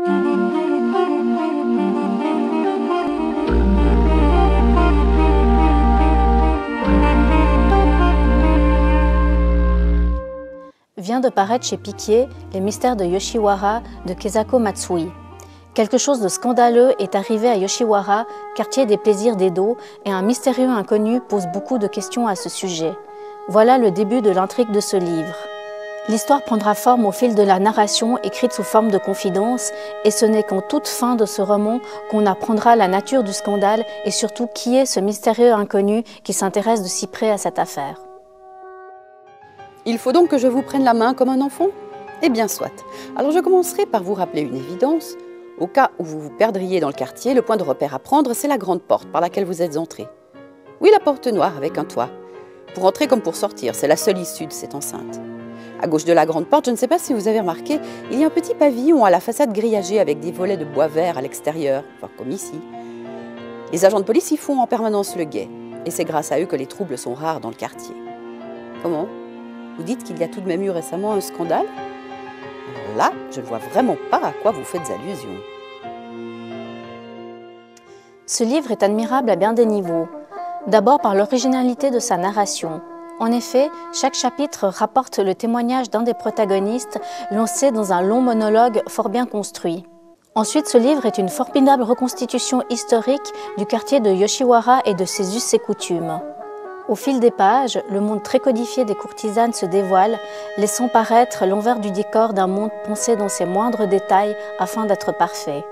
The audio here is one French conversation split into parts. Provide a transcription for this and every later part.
Vient de paraître chez Piquier Les mystères de Yoshiwara de Kesako Matsui. Quelque chose de scandaleux est arrivé à Yoshiwara, quartier des plaisirs d'Edo, et un mystérieux inconnu pose beaucoup de questions à ce sujet. Voilà le début de l'intrigue de ce livre. L'histoire prendra forme au fil de la narration écrite sous forme de confidence, et ce n'est qu'en toute fin de ce roman qu'on apprendra la nature du scandale et surtout qui est ce mystérieux inconnu qui s'intéresse de si près à cette affaire. Il faut donc que je vous prenne la main comme un enfant? Eh bien, soit. Alors je commencerai par vous rappeler une évidence. Au cas où vous vous perdriez dans le quartier, le point de repère à prendre, c'est la grande porte par laquelle vous êtes entré. Oui, la porte noire avec un toit. Pour entrer comme pour sortir, c'est la seule issue de cette enceinte. À gauche de la grande porte, je ne sais pas si vous avez remarqué, il y a un petit pavillon à la façade grillagée avec des volets de bois vert à l'extérieur, enfin comme ici. Les agents de police y font en permanence le guet, et c'est grâce à eux que les troubles sont rares dans le quartier. Comment ? Vous dites qu'il y a tout de même eu récemment un scandale? Alors là, je ne vois vraiment pas à quoi vous faites allusion. Ce livre est admirable à bien des niveaux. D'abord par l'originalité de sa narration. En effet, chaque chapitre rapporte le témoignage d'un des protagonistes lancé dans un long monologue fort bien construit. Ensuite, ce livre est une formidable reconstitution historique du quartier de Yoshiwara et de ses us et coutumes. Au fil des pages, le monde très codifié des courtisanes se dévoile, laissant paraître l'envers du décor d'un monde pensé dans ses moindres détails afin d'être parfait.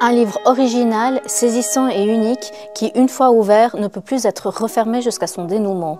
Un livre original, saisissant et unique qui, une fois ouvert, ne peut plus être refermé jusqu'à son dénouement.